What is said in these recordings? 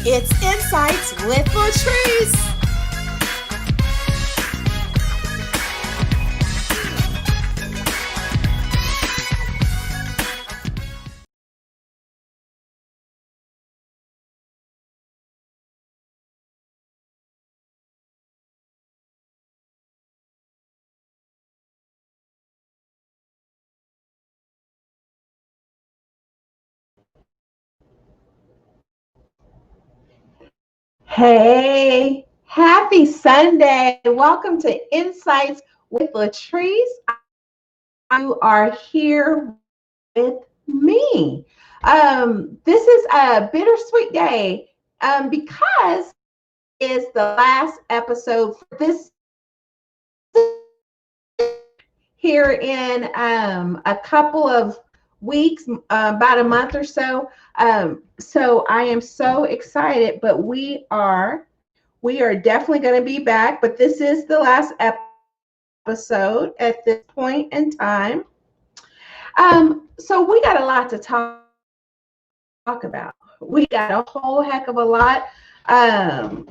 It's Insights with Latrese. Hey, happy Sunday. Welcome to Insights with Latrese. You are here with me. This is a bittersweet day because it's the last episode for this here in a couple of weeks, about a month or so. So I am so excited, but we are definitely going to be back. But this is the last episode at this point in time. So we got a lot to talk about. We got a whole heck of a lot.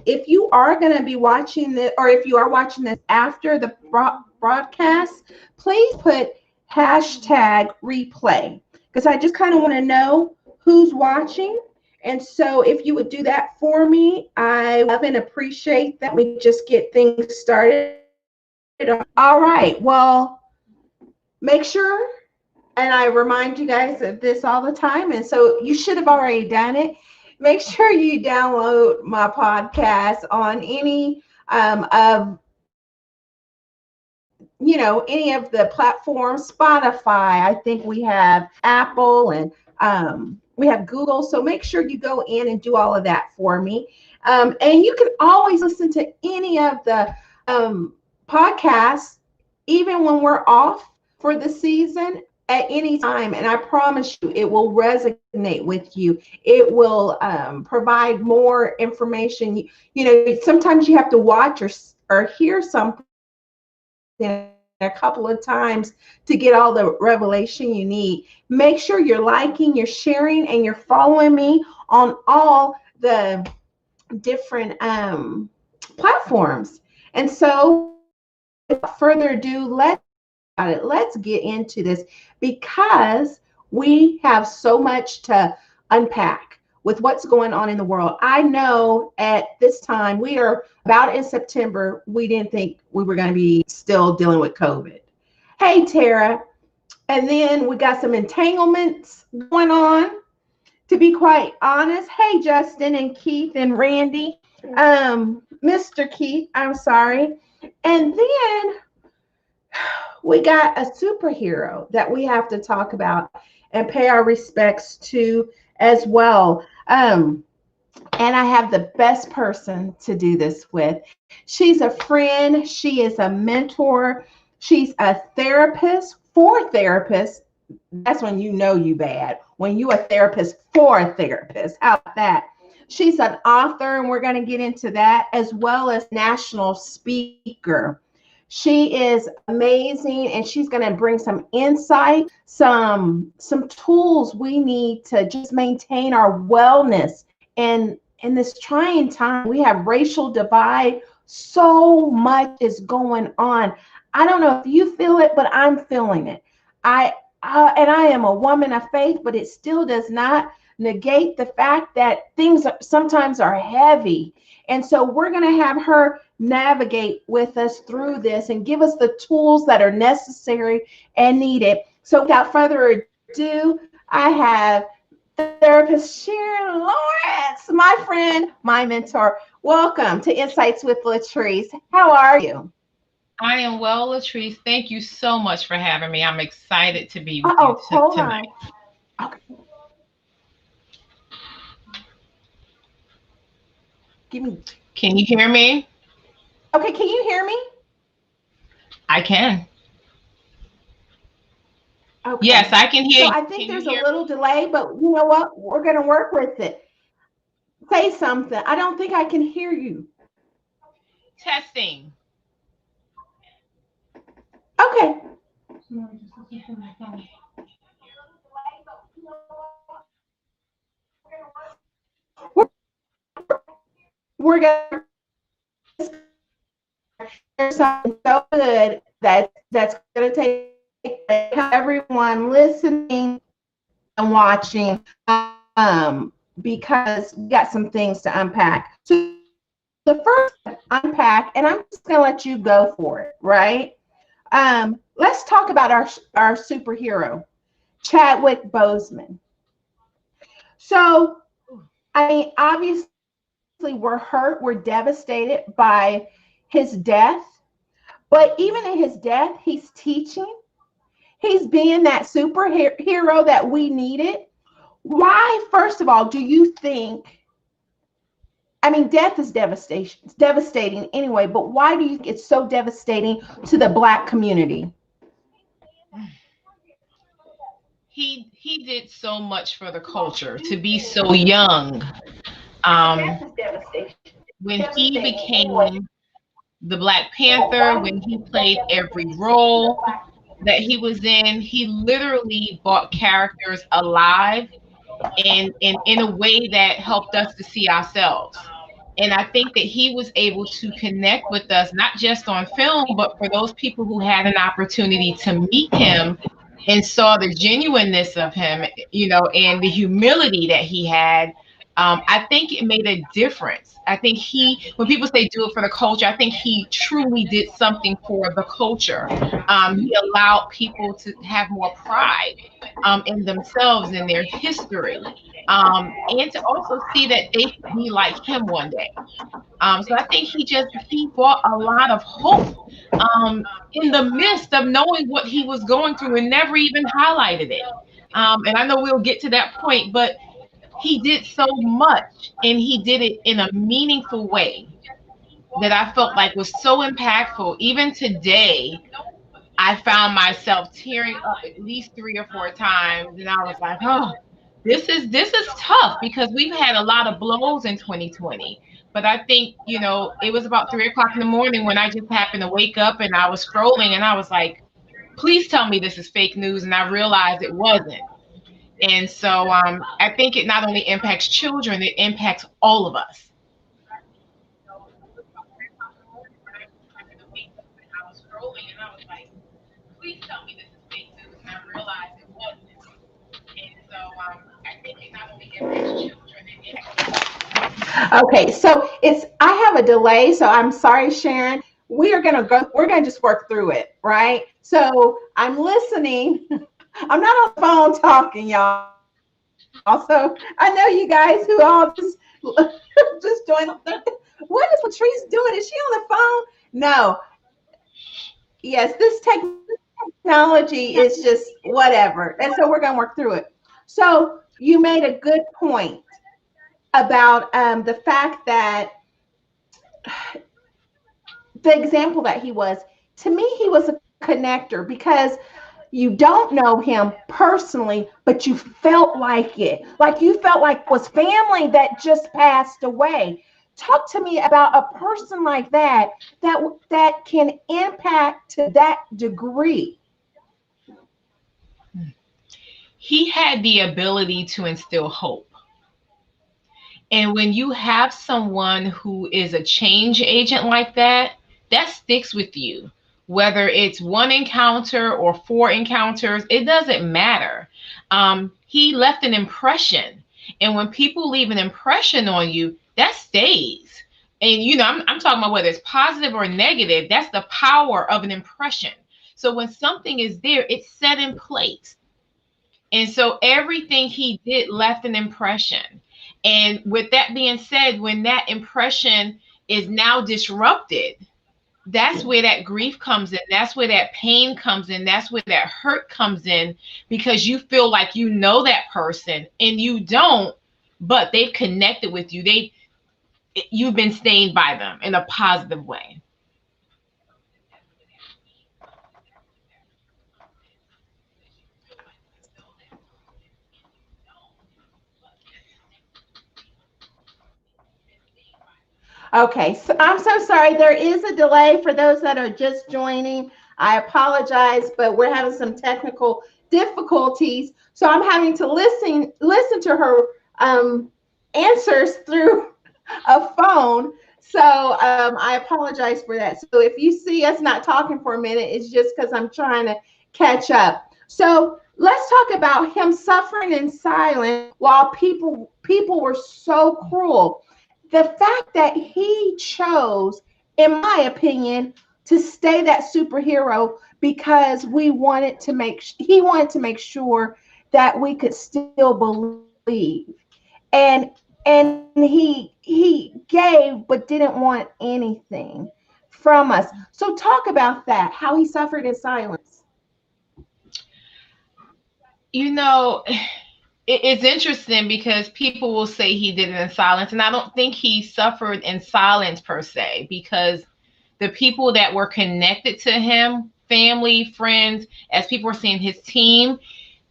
If you are going to be watching this, or if you are watching this after the broadcast, please put hashtag replay, because I just kind of want to know who's watching. And so if you would do that for me, I love and appreciate that. We just get things started. All right. Well, make sure, and I remind you guys of this all the time, and so you should have already done it. Make sure you download my podcast on any of any of the platforms. Spotify, I think we have Apple, and we have Google. So make sure you go in and do all of that for me. And you can always listen to any of the podcasts, even when we're off for the season, at any time. And I promise you, it will resonate with you. It will provide more information. Sometimes you have to watch or hear something a couple of times to get all the revelation you need. Make sure you're liking, you're sharing, and you're following me on all the different platforms. And so, without further ado, let's get into this, because we have so much to unpack with what's going on in the world. I know at this time, we are about in September, we didn't think we were going to be still dealing with COVID. Hey, Tara. And then we got some entanglements going on, to be quite honest. Hey, Justin and Keith and Randy. Mr. Keith, I'm sorry. And then we got a superhero that we have to talk about and pay our respects to as well. And I have the best person to do this with. She's a friend. She is a mentor. She's a therapist for therapists. That's when you know you bad. When you a therapist for a therapist. How about that? She's an author, and we're going to get into that, as well as national speaker. She is amazing, and she's going to bring some insight, some tools we need to just maintain our wellness. And in this trying time, we have racial divide. So much is going on. I don't know if you feel it, but I'm feeling it. And I am a woman of faith, but it still does not negate the fact that things sometimes are heavy. And so we're going to have her navigate with us through this and give us the tools that are necessary and needed. So without further ado, I have therapist Sharon Lawrence, my friend, my mentor. Welcome to Insights with Latrese. How are you? I am well, Latrese. Thank you so much for having me. I'm excited to be with you Hold tonight. on. Okay. Give me. Can you hear me? Okay, can you hear me? I can. Okay. Yes, I can hear So you. I think Can you there's a hear little delay, but you know what? We're going to work with it. Say something. I don't think I can hear you. me? Testing. Okay. we're going to there's something so good that's going to take everyone listening and watching, because we got some things to unpack. So the first unpack, and I'm just going to let you go for it, right? Let's talk about our superhero, Chadwick Boseman. So, I mean, obviously, we're hurt, we're devastated by his death, but even in his death, he's teaching. He's being that superhero that we needed. Why, first of all, do you think, I mean, death is devastation. It's devastating anyway, but why do you think it's so devastating to the Black community? He did so much for the culture to be so young. When he became the Black Panther, when he played every role that he was in, he literally brought characters alive in a way that helped us to see ourselves. And I think that he was able to connect with us, not just on film, but for those people who had an opportunity to meet him and saw the genuineness of him, and the humility that he had. I think it made a difference. I think when people say do it for the culture, I think he truly did something for the culture. He allowed people to have more pride in themselves and their history, and to also see that they could be like him one day. So I think he brought a lot of hope in the midst of knowing what he was going through and never even highlighted it. And I know we'll get to that point, but he did so much and he did it in a meaningful way that I felt like was so impactful. Even today, I found myself tearing up at least 3 or 4 times, and I was like, oh, this is tough because we've had a lot of blows in 2020. But I think, it was about 3 o'clock in the morning when I just happened to wake up and I was scrolling and I was like, please tell me this is fake news. And I realized it wasn't. And so I think it not only impacts children, it impacts all of us. Please tell me this is fake news. And I realized it wasn't. And so I think it not only impacts children, it impacts. Okay, so I have a delay, so I'm sorry, Sharon. We're gonna just work through it, right? So I'm listening. I'm not on the phone talking, y'all. Also, I know you guys who all just joined. What is Latrese doing? Is she on the phone? No. Yes, this technology is just whatever, and so we're gonna work through it. So you made a good point about the fact that the example that he was, to me, he was a connector because you don't know him personally, but you felt like it. Like you felt like it was family that just passed away. Talk to me about a person like that can impact to that degree. He had the ability to instill hope. And when you have someone who is a change agent like that, that sticks with you. Whether it's one encounter or 4 encounters, it doesn't matter. He left an impression. And when people leave an impression on you, that stays. And, I'm talking about whether it's positive or negative, that's the power of an impression. So when something is there, it's set in place. And so everything he did left an impression. And with that being said, when that impression is now disrupted, that's where that grief comes in. That's where that pain comes in. That's where that hurt comes in, because you feel like you know that person and you don't, but they've connected with you. You've been stained by them in a positive way. Okay, so I'm so sorry. There is a delay for those that are just joining. I apologize, but we're having some technical difficulties. So I'm having to listen to her answers through a phone. So I apologize for that. So if you see us not talking for a minute, it's just because I'm trying to catch up. So let's talk about him suffering in silence while people were so cruel. The fact that he chose, in my opinion, to stay that superhero because he wanted to make sure that we could still believe. And he gave but didn't want anything from us. So talk about that, how he suffered in silence. You know, it's interesting because people will say he did it in silence, and I don't think he suffered in silence per se, because the people that were connected to him, family, friends, as people were saying, his team,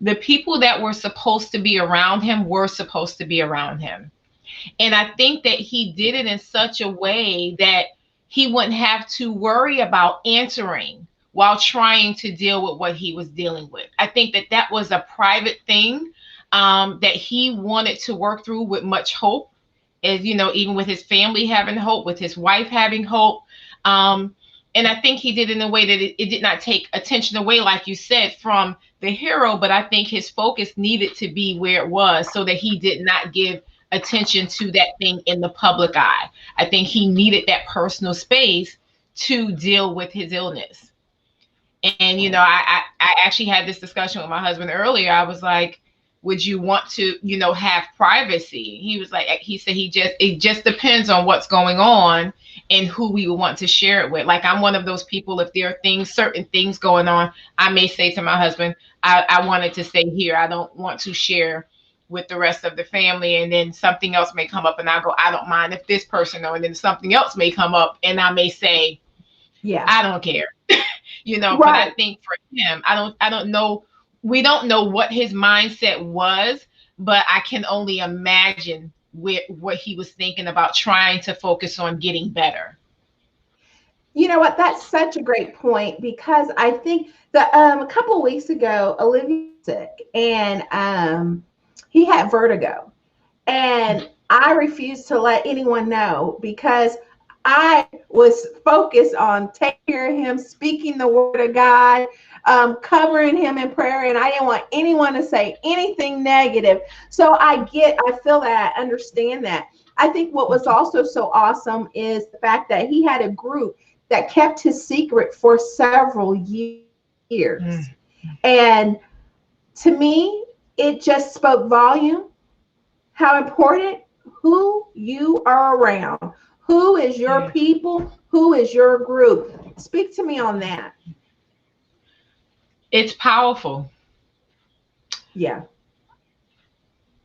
the people that were supposed to be around him were supposed to be around him. And I think that he did it in such a way that he wouldn't have to worry about answering while trying to deal with what he was dealing with. I think that that was a private thing, that he wanted to work through with much hope, as you know, even with his family having hope, with his wife having hope. Um, and I think he did it in a way that it did not take attention away, like you said, from the hero. But I think his focus needed to be where it was so that he did not give attention to that thing in the public eye. I think he needed that personal space to deal with his illness. And you know, I actually had this discussion with my husband earlier. I was like, would you want to, you know, have privacy? He was like, he said it just depends on what's going on and who we would want to share it with. Like, I'm one of those people, if there are certain things going on, I may say to my husband, I wanted to stay here. I don't want to share with the rest of the family. And then something else may come up and I go, I don't mind if this person know. And then something else may come up and I may say, Yeah. I don't care. You know, Right. But I think for him, I don't know. We don't know what his mindset was, but I can only imagine what he was thinking about trying to focus on getting better. You know what? That's such a great point because I think that a couple of weeks ago, Olivia was sick and he had vertigo. And I refused to let anyone know because I was focused on taking care of him, speaking the word of God, covering him in prayer, and I didn't want anyone to say anything negative. So I feel that, I understand that. I think what was also so awesome is the fact that he had a group that kept his secret for several years. And to me, it just spoke volume how important who you are around, who is your people, who is your group. Speak to me on that. It's powerful. Yeah.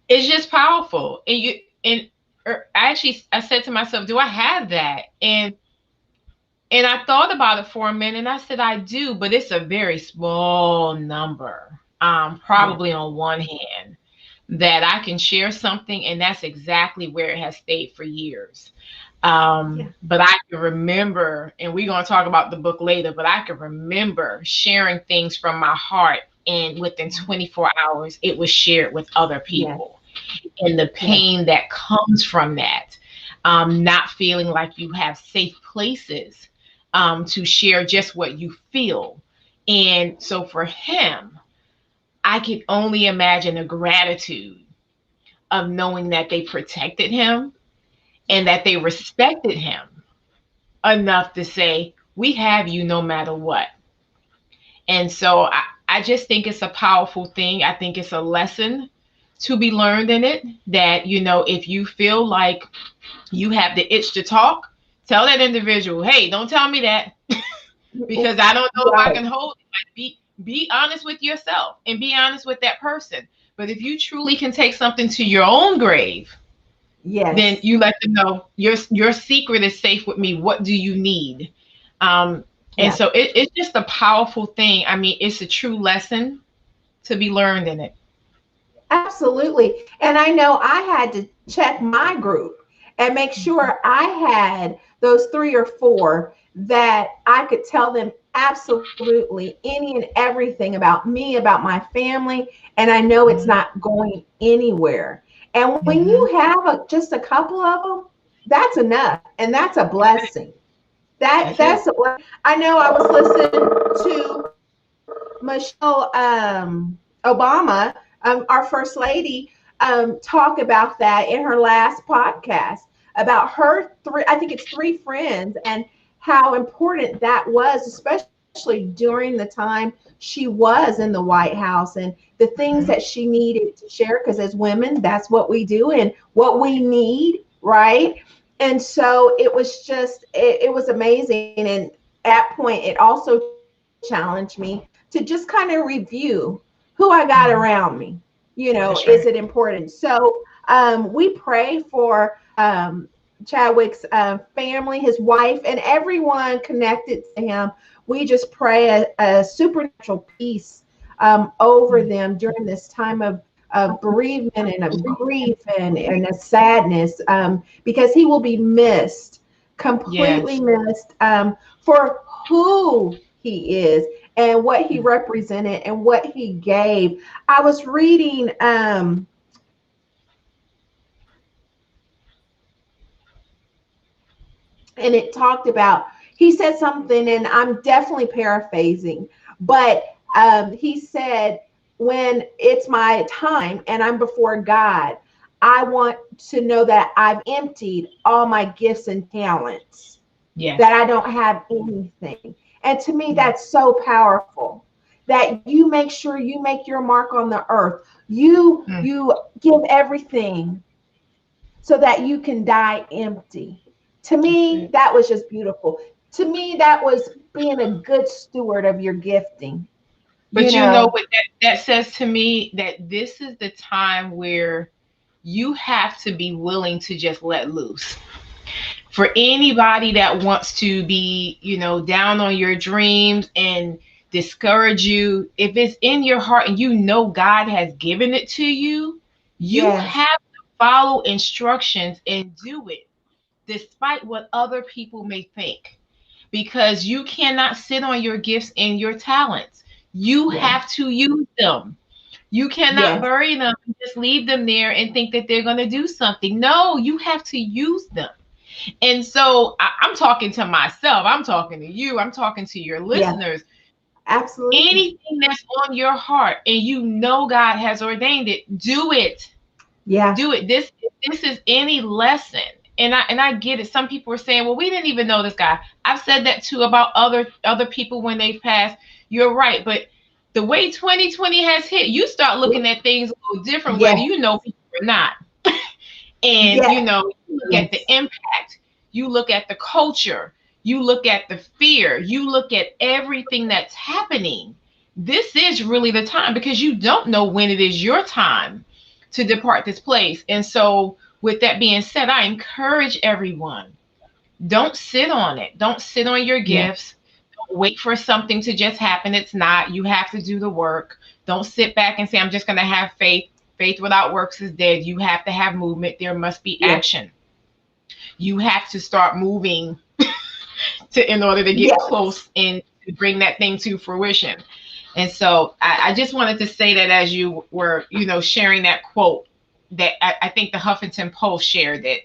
It's just powerful. I said to myself, do I have that? And I thought about it for a minute and I said, I do, but it's a very small number. Probably on one hand, that I can share something and that's exactly where it has stayed for years. But I can remember, and we're going to talk about the book later, but I can remember sharing things from my heart, and within 24 hours, it was shared with other people. And the pain that comes from that, not feeling like you have safe places to share just what you feel. And so for him, I could only imagine the gratitude of knowing that they protected him and that they respected him enough to say, we have you no matter what. And so I just think it's a powerful thing. I think it's a lesson to be learned in it, that, you know, if you feel like you have the itch to talk, tell that individual, hey, don't tell me that because I don't know if I can hold it. Like, be honest with yourself and be honest with that person. But if you truly can take something to your own grave, then you let them know your secret is safe with me. What do you need? And so it's just a powerful thing. I mean, it's a true lesson to be learned in it. Absolutely. And I know I had to check my group and make sure I had those 3 or 4 that I could tell them absolutely any and everything about me, about my family, and I know it's not going anywhere. And when you have just a couple of them, that's enough, and that's a That's it. blessing. That's That's it. a blessing. I know I was listening to Michelle Obama, our first lady, talk about that in her last podcast about her I think it's three friends, and how important that was, especially during the time she was in the White House, and the things Mhm. that she needed to share. Because as women, that's what we do and what we need, right? And so it was just, it was amazing. And at that point, it also challenged me to just kind of review who I got Mhm. around me. That's Is right. it important? So we pray for Chadwick's family, his wife, and everyone connected to him. We just pray a supernatural peace over Mhm. them during this time of bereavement and of grief and a sadness, because he will be missed, completely Yes. missed, for who he is and what he represented and what he gave. I was reading and it talked about, he said something, and I'm definitely paraphrasing, but he said, when it's my time and I'm before God, I want to know that I've emptied all my gifts and talents, that Yes. I don't have anything. And to me, Yes. that's so powerful, that you make sure you make your mark on the earth. You give everything so that you can die empty. To That's me, it. that was just beautiful. To me, that was being a good steward of your gifting, you But you know know? what that says to me, that this is the time where you have to be willing to just let loose. For anybody that wants to be, down on your dreams and discourage you, if it's in your heart and you know God has given it to you, you Yes. have to follow instructions and do it despite what other people may think, because you cannot sit on your gifts and your talents. You Yes. have to use them. You cannot Yes. bury them and just leave them there and think that they're going to do something. No, you have to use them. And so I'm talking to myself, I'm talking to you, I'm talking to your Yeah. listeners. Absolutely. Anything that's on your heart and you know God has ordained it, do it. Yeah. Do it. This is any lesson. And I get it. Some people are saying, well, we didn't even know this guy. I've said that too about other people when they've passed. You're right. But the way 2020 has hit, you start looking at things a little different, whether Yes. you know people or not. And Yes. you look at the Yes. impact, you look at the culture, you look at the fear, you look at everything that's happening. This is really the time, because you don't know when it is your time to depart this place. And so, with that being said, I encourage everyone, don't sit on it. Don't sit on your Yes. gifts. Don't wait for something to just happen. It's not. You have to do the work. Don't sit back and say, I'm just going to have faith. Faith without works is dead. You have to have movement. There must be Yes. action. You have to start moving in order to get Yes. close and to bring that thing to fruition. And so I just wanted to say that as you were, sharing that quote, that I think the Huffington Post shared it.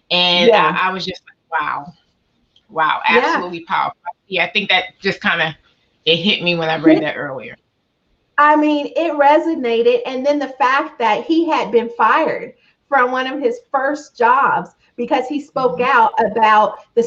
And Yeah. I was just like, wow, wow, Yeah. absolutely powerful. Yeah, I think that just kind of, it hit me when I read Hit that earlier. I mean, it resonated. And then the fact that he had been fired from one of his first jobs because he spoke Mhm. out about the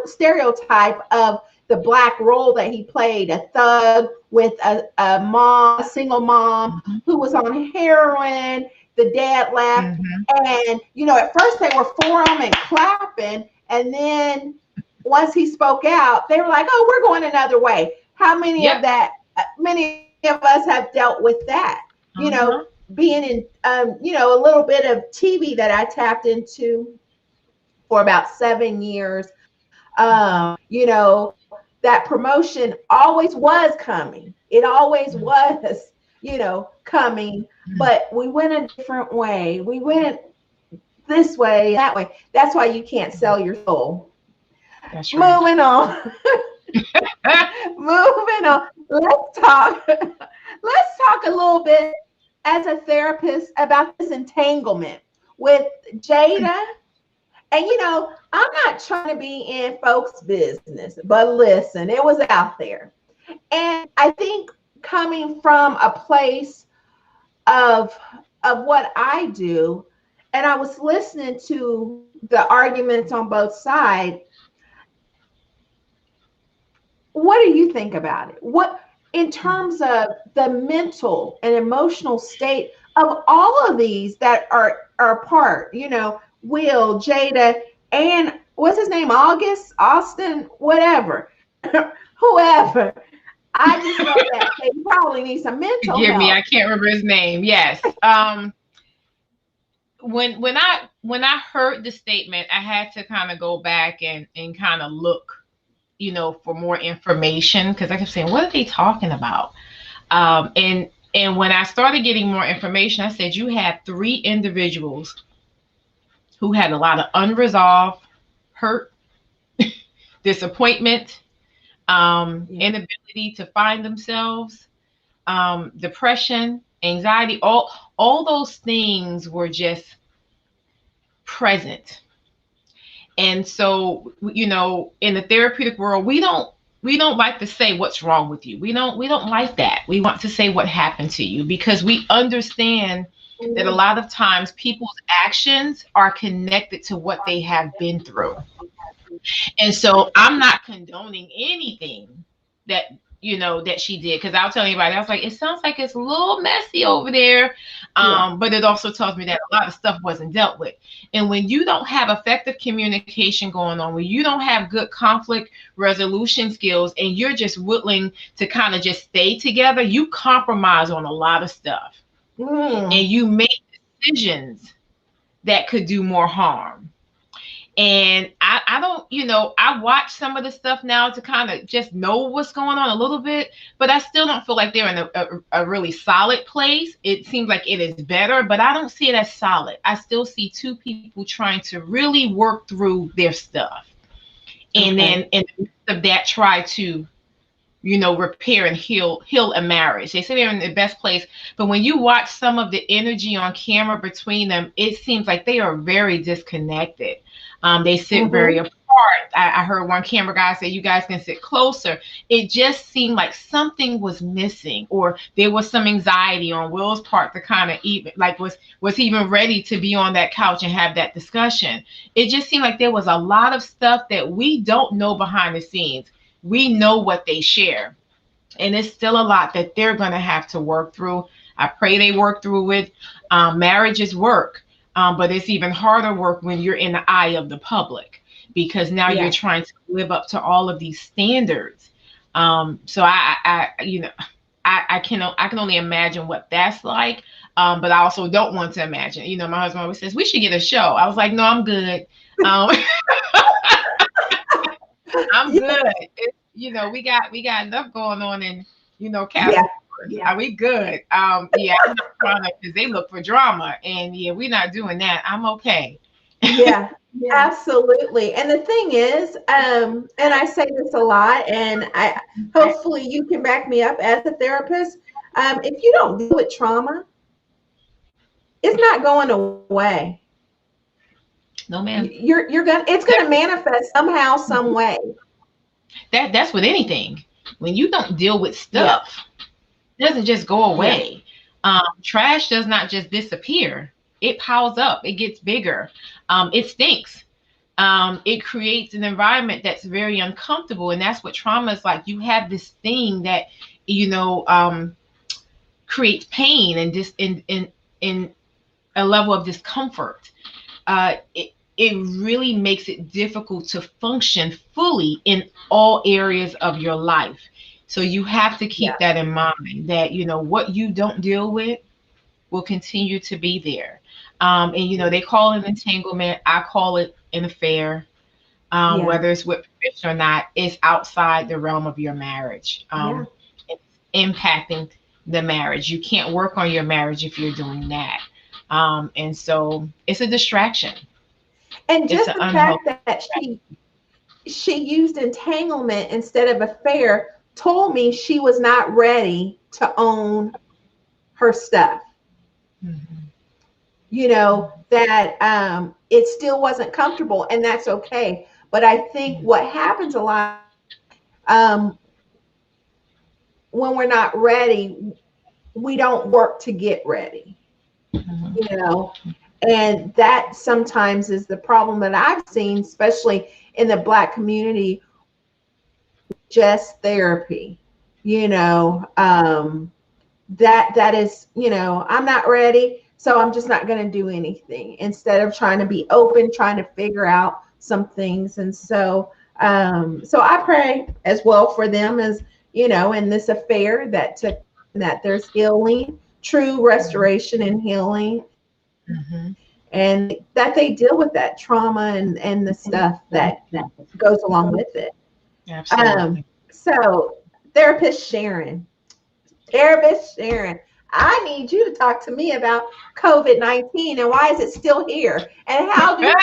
stereotype of the black role that he played, a thug with a mom, a single mom Mhm. who was on heroin. The dad left. Mhm. And, at first they were for him and clapping. And then once he spoke out, they were like, oh, we're going another way. How many of Yep. that? Many of us have dealt with that, Uh-huh. being in, a little bit of TV that I tapped into for about 7 years. That promotion always was coming. It always was, coming, but we went a different way. We went this way, that way. That's why you can't sell your soul. That's right. Moving on. Moving on. Let's talk. Let's talk a little bit as a therapist about this entanglement with Jada And I'm not trying to be in folks' business, but listen, it was out there. And I think coming from a place of what I do, and I was listening to the arguments on both sides. What do you think about it? What, in terms of the mental and emotional state of all of these that are part, Will, Jada, and what's his name? August, Austin, whatever, whoever. I just know that they probably need some mental Forgive me, help. I can't remember his name. Yes. When I heard the statement, I had to kind of go back and kind of look, for more information, because I kept saying, what are they talking about? And when I started getting more information, I said you had three individuals who had a lot of unresolved hurt, disappointment, inability to find themselves, depression, anxiety, all those things were just present. And so, in the therapeutic world, we don't like to say what's wrong with you. We don't like that. We want to say what happened to you, because we understand that a lot of times people's actions are connected to what they have been through. And so I'm not condoning anything that that she did, because I'll tell anybody, I was like, it sounds like it's a little messy over there. But it also tells me that a lot of stuff wasn't dealt with. And when you don't have effective communication going on, when you don't have good conflict resolution skills, and you're just willing to kind of just stay together, you compromise on a lot of stuff. And you make decisions that could do more harm. And I don't, I watch some of the stuff now to kind of just know what's going on a little bit, but I still don't feel like they're in a really solid place. It seems like it is better, but I don't see it as solid. I still see two people trying to really work through their stuff. And then in the midst of that, try to, repair and heal a marriage. They say they're in the best place, but when you watch some of the energy on camera between them, it seems like they are very disconnected. They sit very apart. I heard one camera guy say, you guys can sit closer. It just seemed like something was missing, or there was some anxiety on Will's part to kind of even like was even ready to be on that couch and have that discussion. It just seemed like there was a lot of stuff that we don't know behind the scenes. We know what they share, and it's still a lot that they're going to have to work through. I pray they work through it. Marriage is work, but it's even harder work when you're in the eye of the public, because now you're trying to live up to all of these standards. So I can only imagine what that's like. But I also don't want to imagine. My husband always says we should get a show. I was like, no, I'm good. I'm good. We got enough going on in, California. Are we good? I'm not trying to, because they look for drama, and we're not doing that. I'm okay. Yeah, absolutely. And the thing is, and I say this a lot, and hopefully you can back me up as a therapist. If you don't deal with trauma, it's not going away. No, ma'am. It's gonna manifest somehow, some way. That's with anything. When you don't deal with stuff, it doesn't just go away. Trash does not just disappear. It piles up. It gets bigger. It stinks. It creates an environment that's very uncomfortable, and that's what trauma is like. You have this thing that creates pain and just in a level of discomfort. It really makes it difficult to function fully in all areas of your life. So you have to keep that in mind, that what you don't deal with will continue to be there. And they call it entanglement. I call it an affair. Whether it's with permission or not, it's outside the realm of your marriage. It's impacting the marriage. You can't work on your marriage if you're doing that. And so it's a distraction. And just the fact that she used entanglement instead of affair told me she was not ready to own her stuff. that it still wasn't comfortable, and that's okay. But I think what happens a lot, um, when we're not ready, we don't work to get ready, Mhm. you know, and that sometimes is the problem that I've seen, especially in the Black community, just therapy, you know, that is, I'm not ready, so I'm just not going to do anything, instead of trying to be open, trying to figure out some things. And so I pray as well for them, as in this affair that took, that there's healing, true restoration and healing, Mhm. and that they deal with that trauma and the stuff that goes along with it. Absolutely. So therapist Sharon, Therapist Sharon, I need you to talk to me about COVID-19, and why is it still here? And how do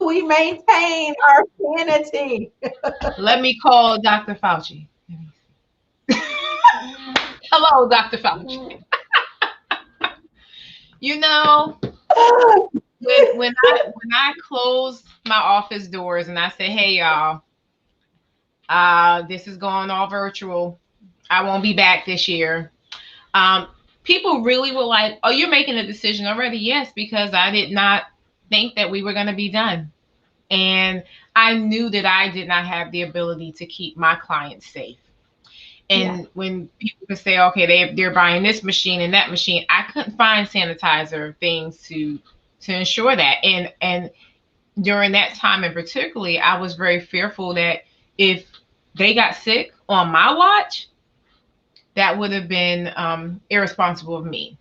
we maintain our sanity? Let me call Dr. Fauci. Hello, Dr. Fauci. You know, when I close my office doors and I say, "Hey, y'all, this is going all virtual. I won't be back this year." Um, People really were like, "Oh, you're making a decision already?" Yes, because I did not think that we were going to be done. And I knew that I did not have the ability to keep my clients safe. Yeah, And when people could say, okay, they're buying this machine and that machine, I couldn't find sanitizer things to ensure that. And during that time in particularly, I was very fearful that if they got sick on my watch, that would have been irresponsible of me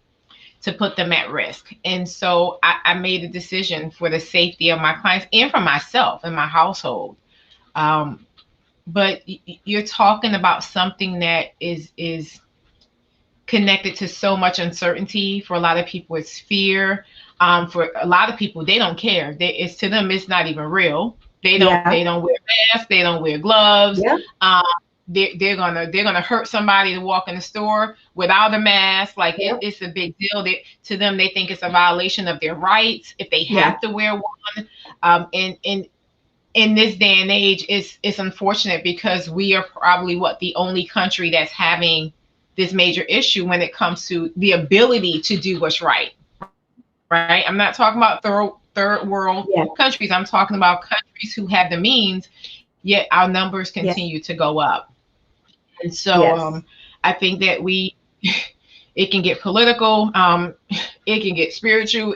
to put them at risk. And so I made a decision for the safety of my clients and for myself and my household. Um, but you're talking about something that is connected to so much uncertainty. For a lot of people, it's fear. For a lot of people, they don't care. It's to them, it's not even real. They don't yeah, they don't wear masks. They don't wear gloves. yeah, Um, they're gonna hurt somebody to walk in the store without a mask. Like yeah, it's a big deal. To them, they think it's a violation of their rights if they yeah, have to wear one. And in this day and age, it's unfortunate because we are probably the only country that's having this major issue when it comes to the ability to do what's right. Right? I'm not talking about third world yeah, countries. I'm talking about countries who have the means, yet our numbers continue yes, to go up. And so yes, I think that we it can get political, it can get spiritual.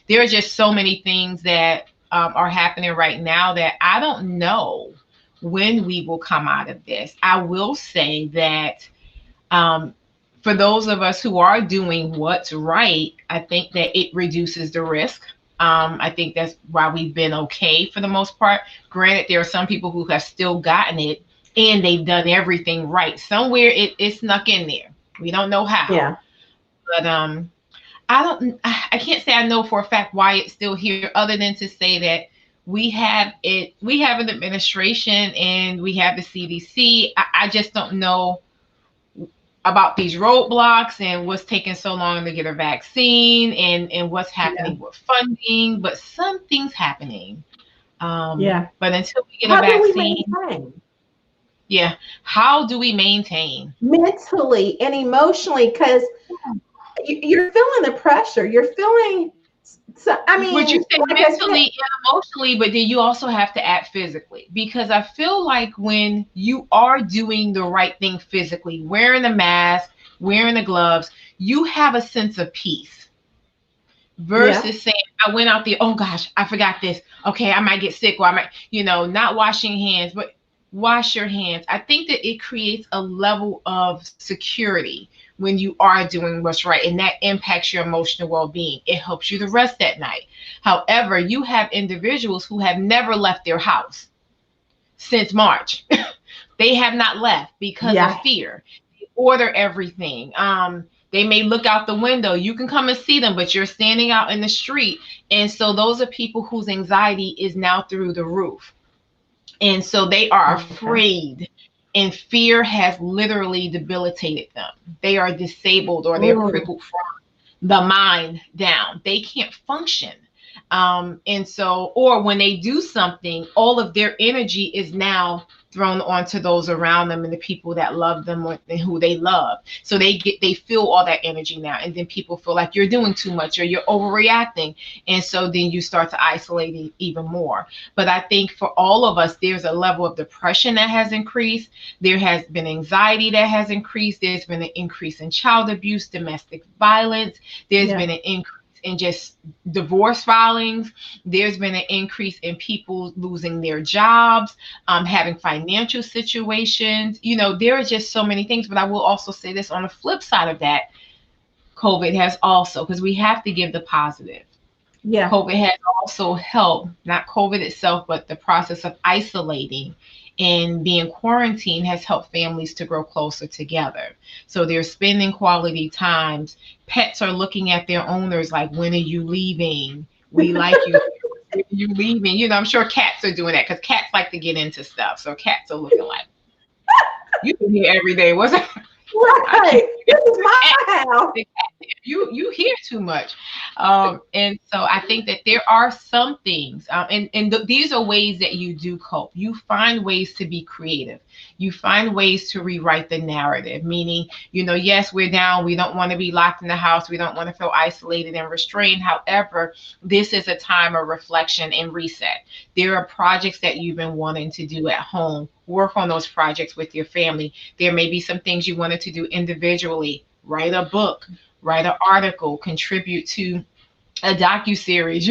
There are just so many things that are happening right now that I don't know when we will come out of this. I will say that um, for those of us who are doing what's right, I think that it reduces the risk. I think that's why we've been okay for the most part. Granted, there are some people who have still gotten it and they've done everything right. Somewhere it snuck in there. We don't know how. yeah, But I can't say I know for a fact why it's still here, other than to say that we have an administration and we have the CDC. I just don't know about these roadblocks and what's taking so long to get a vaccine and what's yeah, happening with funding, but something's happening. yeah. But until we get a How do we vaccine, maintain yeah, how do we maintain? mentally and emotionally? Because you're feeling the pressure. You're feeling, so, I Would you mean, say like I said, mentally and emotionally, but then you also have to act physically? Because I feel like when you are doing the right thing physically, wearing the mask, wearing the gloves, you have a sense of peace yeah, versus saying, I went out there, oh gosh, I forgot this. Okay, I might get sick, or I might, not washing hands, but wash your hands. I think that it creates a level of security when you are doing what's right, and that impacts your emotional well-being. It helps you to rest at night. However, you have individuals who have never left their house since March. They have not left because of yeah, fear. They order everything. They may look out the window. You can come and see them, but you're standing out in the street. And so those are people whose anxiety is now through the roof. And so they are okay, afraid. And fear has literally debilitated them. They are disabled or they're mm, crippled from the mind down. They can't function. And so, or when they do something, all of their energy is now thrown onto those around them and the people that love them and who they love. So they feel all that energy now. And then people feel like you're doing too much or you're overreacting. And so then you start to isolate it even more. But I think for all of us, there's a level of depression that has increased. There has been anxiety that has increased. There's been an increase in child abuse, domestic violence. There's been an increase in just divorce filings. There's been an increase in people losing their jobs, having financial situations. There are just so many things. But I will also say this on the flip side of that, COVID has also, because we have to give the positive. Yeah. COVID has also helped, not COVID itself, but the process of isolating and being quarantined has helped families to grow closer together. So they're spending quality times. Pets are looking at their owners like, when are you leaving? We like you. When are you leaving? I'm sure cats are doing that because cats like to get into stuff. So cats are looking like, you've been here every day. What's up? Right. This is my house. You hear too much. And so I think that there are some things, these are ways that you do cope. You find ways to be creative. You find ways to rewrite the narrative, meaning, yes, we're down. We don't want to be locked in the house. We don't want to feel isolated and restrained. However, this is a time of reflection and reset. There are projects that you've been wanting to do at home. Work on those projects with your family. There may be some things you wanted to do individually. Write a book, write an article, contribute to a docuseries,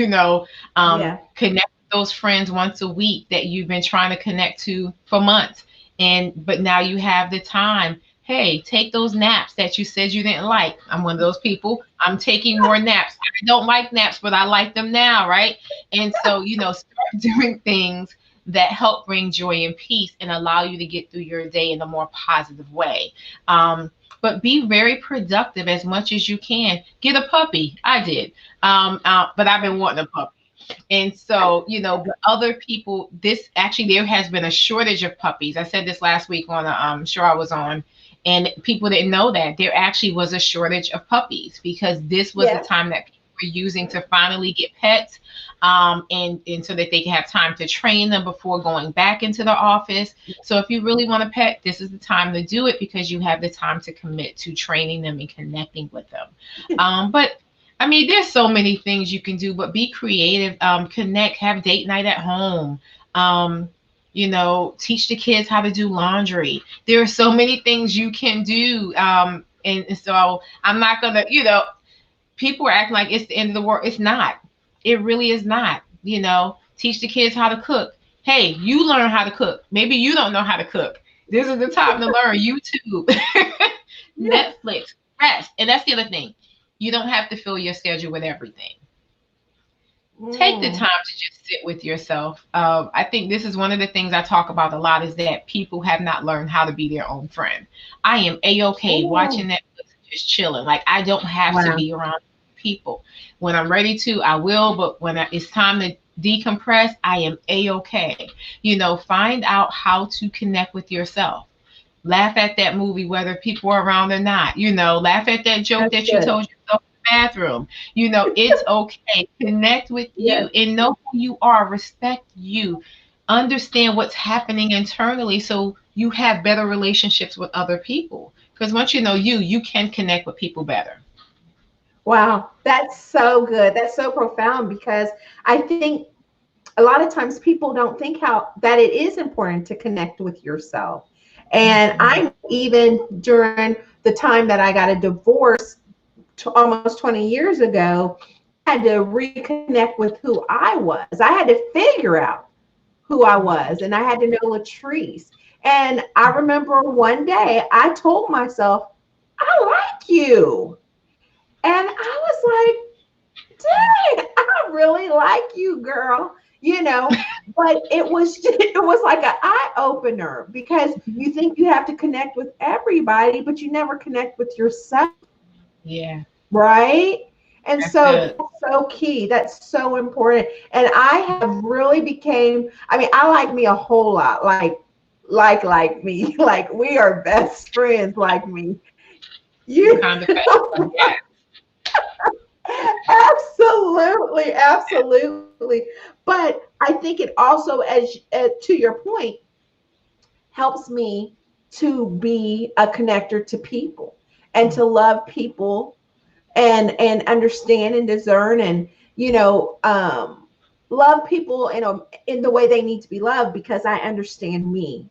connect with those friends once a week that you've been trying to connect to for months. But now you have the time. Hey, take those naps that you said you didn't like. I'm one of those people. I'm taking more naps. I don't like naps, but I like them now, right? And so, start doing things that help bring joy and peace and allow you to get through your day in a more positive way. But be very productive as much as you can. Get a puppy. I did. But I've been wanting a puppy. And so, but other people, there has been a shortage of puppies. I said this last week on a show I was on, and people didn't know that there actually was a shortage of puppies because this was the time that people were using to finally get pets, and so that they can have time to train them before going back into the office. So if you really want a pet, this is the time to do it because you have the time to commit to training them and connecting with them. But I mean, there's so many things you can do, but be creative, connect, have date night at home, teach the kids how to do laundry. There are so many things you can do. And so I'm not going to, people are acting like it's the end of the world. It's not. It really is not. Teach the kids how to cook. Hey, you learn how to cook. Maybe you don't know how to cook. This is the time to learn. YouTube, Netflix, rest. And that's the other thing. You don't have to fill your schedule with everything. Take the time to just sit with yourself. I think this is one of the things I talk about a lot is that people have not learned how to be their own friend. I am A-okay watching Netflix, just chilling. Like I don't have to be around people. When I'm ready to, I will. But when it's time to decompress, I am A-okay. Find out how to connect with yourself. Laugh at that movie, whether people are around or not. Laugh at that joke that you told yourself in the bathroom. It's okay. Connect with you and know who you are. Respect you. Understand what's happening internally so you have better relationships with other people. Because once you know you can connect with people better. Wow, that's so good. That's so profound because I think a lot of times people don't think that it is important to connect with yourself. And I even during the time that I got a divorce almost 20 years ago, I had to reconnect with who I was. I had to figure out who I was, and I had to know Latrese. And I remember one day I told myself, I like you. And I was like, dang, I really like you, girl. But it was like an eye opener because you think you have to connect with everybody, but you never connect with yourself. Yeah. Right. And that's so key. That's so important. And I have really I like me a whole lot. Like me, like we are best friends like me. You kind of Absolutely, absolutely. But I think it also, as to your point, helps me to be a connector to people and to love people and understand and discern and love people in the way they need to be loved because I understand me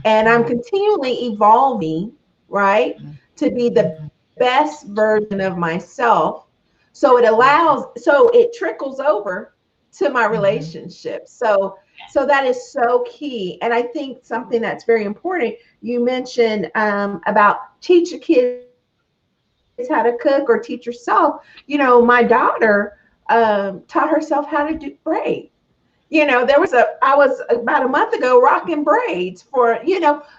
and I'm continually evolving, right, to be the best version of myself. So it trickles over to my relationship. So that is so key. And I think something that's very important, you mentioned about teach your kids how to cook or teach yourself. My daughter taught herself how to do braid. I was about a month ago rocking braids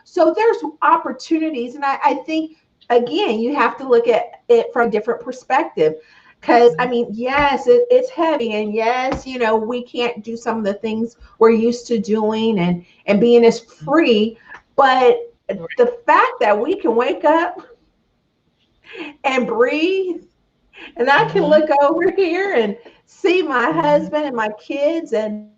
so there's opportunities. And I think, again, you have to look at it from a different perspective. Because, I mean, yes, it's heavy. And yes, we can't do some of the things we're used to doing and being as free. But the fact that we can wake up and breathe, and I can look over here and see my husband and my kids, and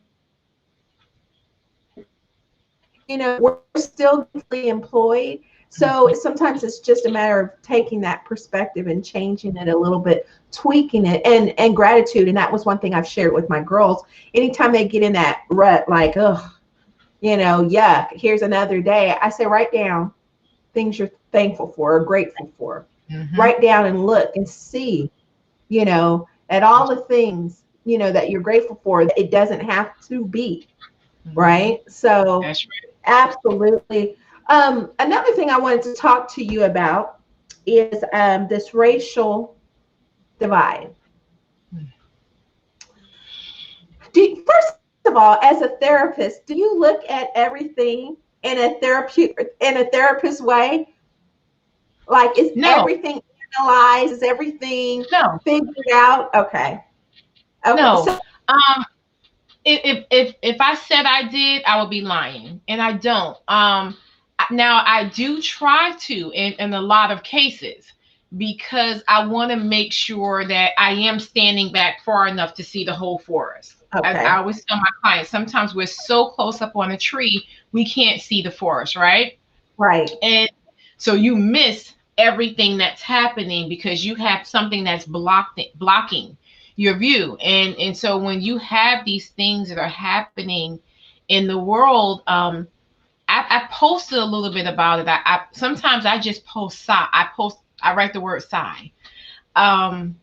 we're still employed. So sometimes it's just a matter of taking that perspective and changing it a little bit, tweaking it, and gratitude. And that was one thing I've shared with my girls. Anytime they get in that rut, like, oh, yuck, here's another day, I say, write down things you're thankful for or grateful for. Write down and look and see, at all the things, that you're grateful for. It doesn't have to be, right? So That's right. absolutely. Another thing I wanted to talk to you about is this racial divide. First of all, as a therapist, do you look at everything in a therapist way? Like, is No, everything analyzed? Is everything no, figured out? Okay. Okay. no. So Um, if I said I did, I would be lying, and I don't. Now I do try to in a lot of cases because I want to make sure that I am standing back far enough to see the whole forest. As I okay. always tell my clients, sometimes we're so close up on a tree we can't see the forest, right? Right. And so you miss everything that's happening because you have something that's blocking your view. And so when you have these things that are happening in the world, I posted a little bit about it. I sometimes I just post sigh. I write the word sigh. Um,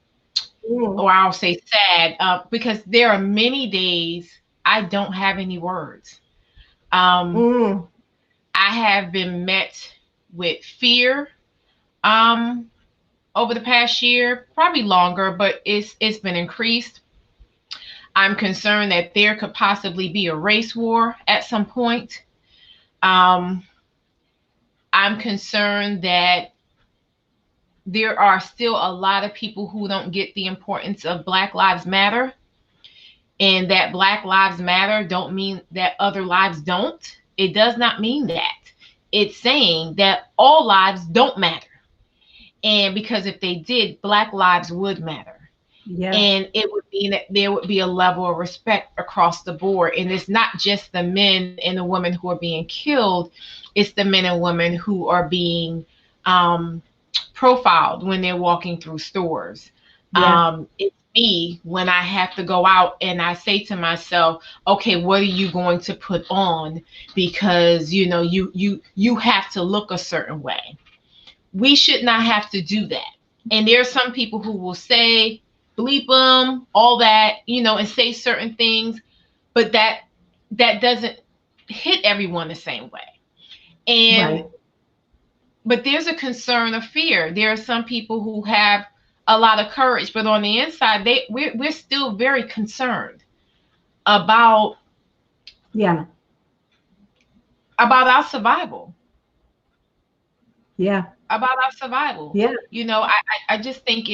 Mm, or I'll say sad, because there are many days I don't have any words. Um, mm, I have been met with fear, um, over the past year, probably longer, but it's been increased. I'm concerned that there could possibly be a race war at some point. Um, I'm concerned that there are still a lot of people who don't get the importance of Black Lives Matter, and that Black Lives Matter don't mean that other lives don't. It does not mean that. It's saying that all lives don't matter. And because if they did, Black lives would matter. yeah. And it would mean that there would be a level of respect across the board. And it's not just the men and the women who are being killed, it's the men and women who are being um, profiled when they're walking through stores. Yeah. It's me when I have to go out and I say to myself, okay, what are you going to put on? Because you have to look a certain way. We should not have to do that. And there are some people who will say, bleep them, all that, and say certain things, but that doesn't hit everyone the same way. And Right. but there's a concern of fear. There are some people who have a lot of courage, but on the inside, we're still very concerned about Yeah. about our survival. Yeah. About our survival. Yeah. I just think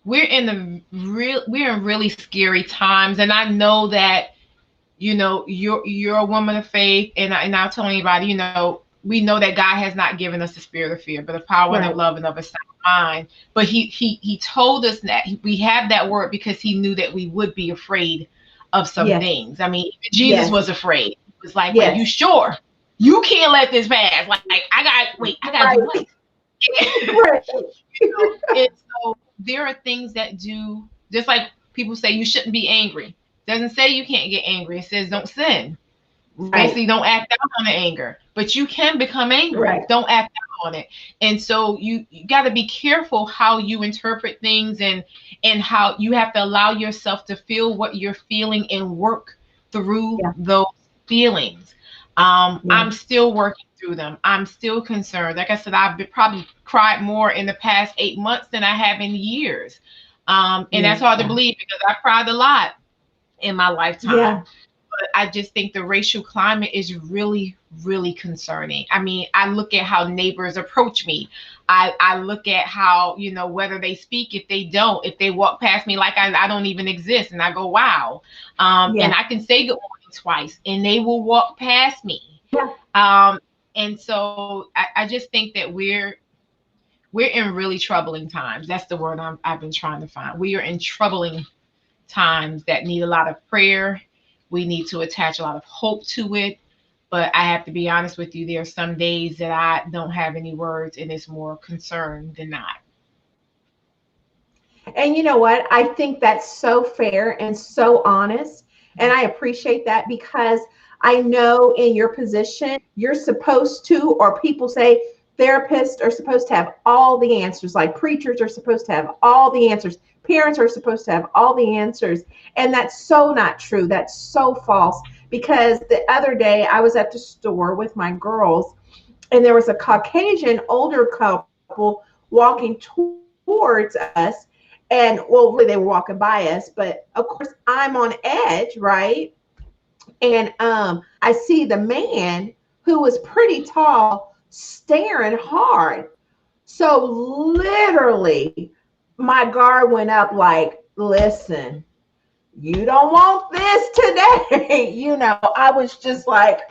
we're in really scary times, and I know that you're a woman of faith, and I'll tell anybody, we know that God has not given us the spirit of fear, but of power and of Right. love and of a sound mind. But he told us that we have that word because he knew that we would be afraid of some Yes. thing. I mean, even Jesus Yes. was afraid. He was like, wait, you Yes. sure? You can't let this pass. Like I gotta do what? Right. Right. And so there are things that do, just like people say you shouldn't be angry. Doesn't say you can't get angry. It says don't sin. Right. Basically, don't act out on the anger, but you can become angry. Right. Don't act out on it. And so you got to be careful how you interpret things, and how you have to allow yourself to feel what you're feeling and work through Yeah. those feelings. Yeah. I'm still working through them. I'm still concerned. Like I said, probably cried more in the past 8 months than I have in years. And that's hard to Yeah. believe because I cried a lot in my lifetime. Yeah. But I just think the racial climate is really, really concerning. I mean, I look at how neighbors approach me. I look at how, whether they speak, if they don't, if they walk past me like I don't even exist, and I go, wow. And Yeah. I can say good morning twice, and they will walk past me. Yeah. And so I just think that we're in really troubling times. That's the word I've been trying to find. We are in troubling times that need a lot of prayer. We need to attach a lot of hope to it. But I have to be honest with you, there are some days that I don't have any words, and it's more concern than not. And you know what? I think that's so fair and so honest. And I appreciate that because I know in your position, you're supposed to, or people say therapists are supposed to have all the answers, like preachers are supposed to have all the answers. Parents are supposed to have all the answers. And that's so not true. That's so false. Because the other day I was at the store with my girls, and there was a Caucasian older couple walking towards us. And well, really, they were walking by us, but of course, I'm on edge, right? And I see the man who was pretty tall staring hard. So literally, my guard went up like, listen, you don't want this today. I was just like,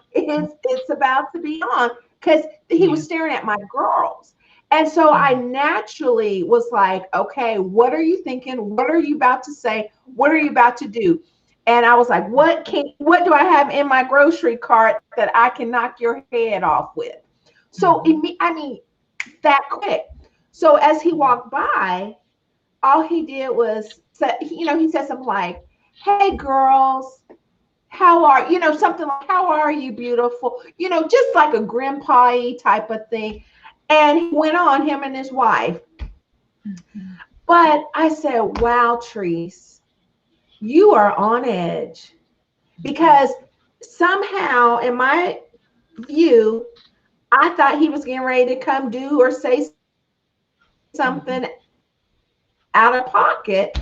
it's about to be on, because he was staring at my girls. And so I naturally was like, okay, what are you thinking? What are you about to say? What are you about to do? And I was like, what do I have in my grocery cart that I can knock your head off with? So that quick. So as he walked by, all he did was he said something like, hey girls, how are something like, how are you, beautiful, just like a grandpa-y type of thing. And he went on, him and his wife. Mm-hmm. But I said, wow, Treese, you are on edge, because somehow in my view, I thought he was getting ready to come do or say something out of pocket.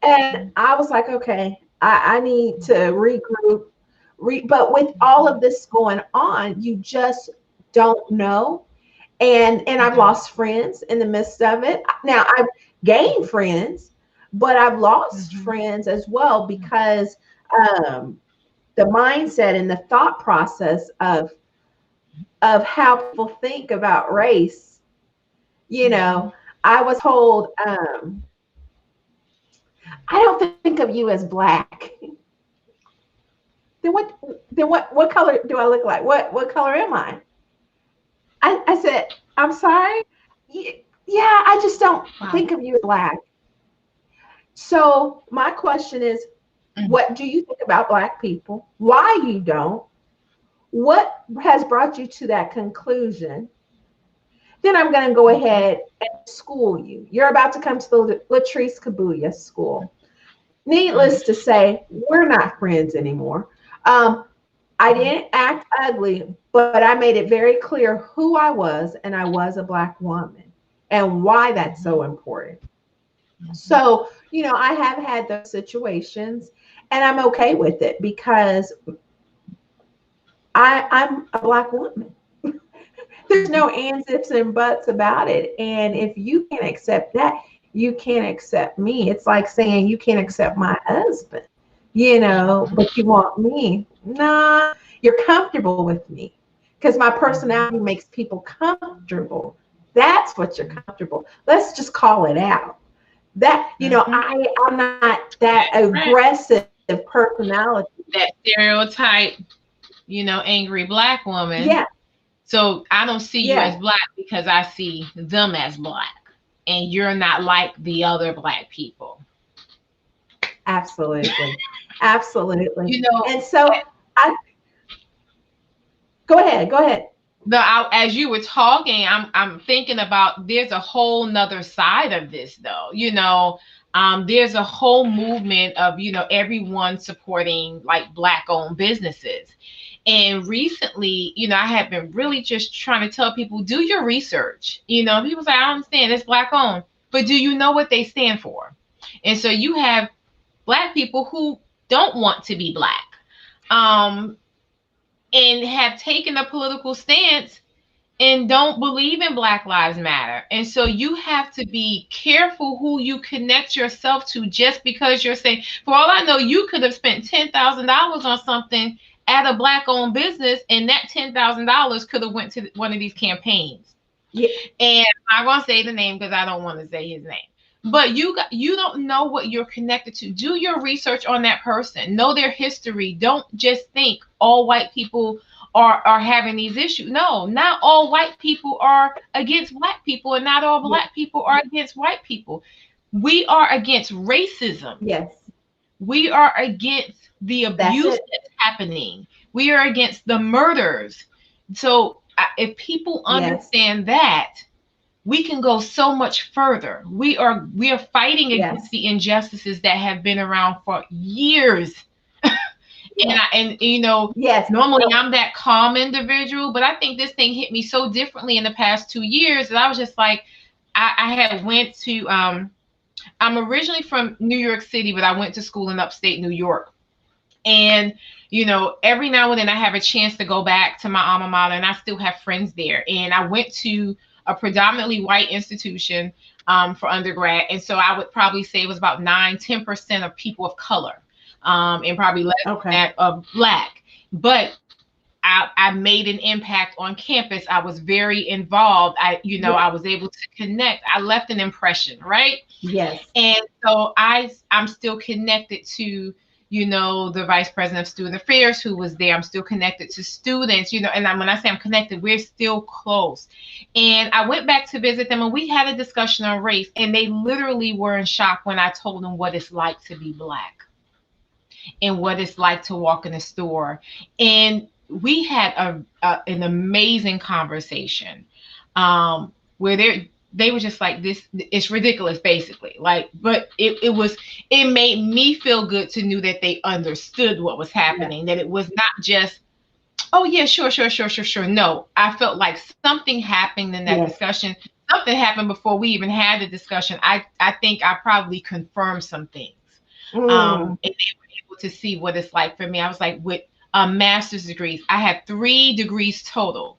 And I was like, okay, I need to regroup. But with all of this going on, you just don't know. And I've lost friends in the midst of it. Now I've gained friends, but I've lost friends as well, because the mindset and the thought process of how people think about race. I was told, I don't think of you as black. Then what color do I look like? What color am I? I said, I'm sorry. Yeah, I just don't think of you as black. So my question is, what do you think about black people? Why you don't? What has brought you to that conclusion? Then I'm going to go ahead and school you. You're about to come to the Latrese Kabuya school. Needless to say, we're not friends anymore. I didn't act ugly, but I made it very clear who I was, and I was a black woman, and why that's so important. So, I have had those situations, and I'm okay with it, because I'm a black woman. There's no ands, ifs, and buts about it. And if you can't accept that, you can't accept me. It's like saying you can't accept my husband, but you want me. Nah, You're comfortable with me because my personality makes people comfortable. That's what you're comfortable. Let's just call it out. That, I'm not that Right. aggressive personality. That stereotype, angry black woman. Yeah, So I don't see you as yeah, black because I see them as black. And you're not like the other black people. absolutely. Absolutely. You know, And so I go ahead, go ahead. as you were talking, I'm thinking about there's a whole nother side of this though. There's a whole movement of everyone supporting like black owned businesses. And recently, I have been really just trying to tell people, do your research. People say, I understand it's black owned, but do you know what they stand for? And so you have black people who don't want to be black, um, and have taken a political stance and don't believe in Black Lives Matter. And so you have to be careful who you connect yourself to just because you're saying, for all I know, you could have spent $10,000 on something at a black owned business, and that $10,000 could have went to one of these campaigns. Yeah. And I'm going to say the name because I don't want to say his name. But you don't know what you're connected to. Do your research on that person. Know their history. Don't just think all white people are having these issues. No, not all white people are against black people, and not all black people are against white people. We are against racism. Yes. We are against the abuse that's happening. We are against the murders. So if people understand that, we can go so much further. We are fighting against the injustices that have been around for years. Normally I'm that calm individual, but I think this thing hit me so differently in the past 2 years that I was just like, I had went to, I'm originally from New York City, but I went to school in upstate New York. And, every now and then I have a chance to go back to my alma mater, and I still have friends there. And I went to a predominantly white institution for undergrad. And so I would probably say it was about 9-10% of people of color. And probably less than that of black. But I made an impact on campus. I was very involved. I was able to connect. I left an impression, right? Yes. And so I'm still connected to, the vice president of student affairs who was there. I'm still connected to students, and when I say I'm connected, we're still close. And I went back to visit them, and we had a discussion on race, and they literally were in shock when I told them what it's like to be black and what it's like to walk in a store. And we had an amazing conversation where they were just like, this, it's ridiculous, basically. Like, but it made me feel good to know that they understood what was happening, that it was not just, oh yeah, sure. No, I felt like something happened in that discussion. Something happened before we even had the discussion. I think I probably confirmed some things. And they were able to see what it's like for me. I was like, with a master's degrees, I have 3 degrees total,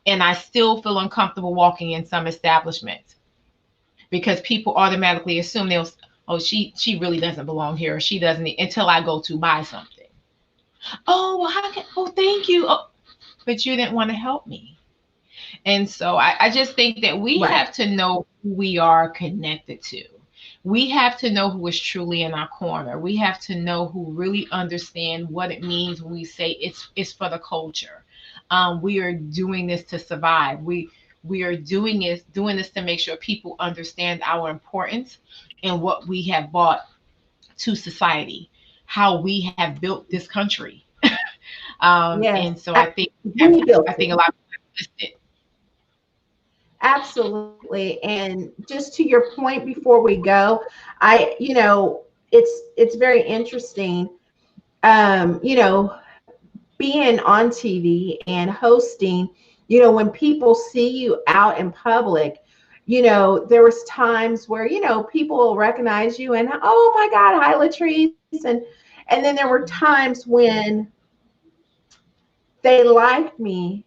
and I still feel uncomfortable walking in some establishments because people automatically assume she really doesn't belong here, or she doesn't, until I go to buy something. Oh, well, thank you. Oh, but you didn't want to help me. And so I just think that we have to know who we are connected to. We have to know who is truly in our corner. We have to know who really understand what it means when we say it's for the culture. We are doing this to survive. We are doing this to make sure people understand our importance and what we have brought to society, how we have built this country. And so I think a lot of people missed it. Absolutely. And just to your point before we go, it's very interesting, being on TV and hosting, when people see you out in public, there was times where, people will recognize you and, oh my God, hi Latrese. And then there were times when they liked me,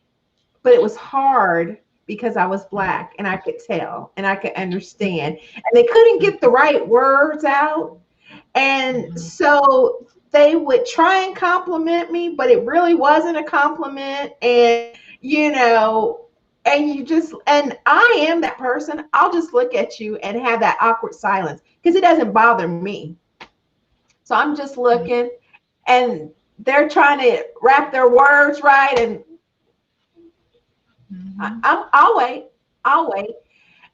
but it was hard because I was Black, and I could tell and I could understand, and they couldn't get the right words out. And so they would try and compliment me, but it really wasn't a compliment. And, you know, and I am that person. I'll just look at you and have that awkward silence because it doesn't bother me. So I'm just looking, and they're trying to wrap their words right. And I'll wait. I'll wait.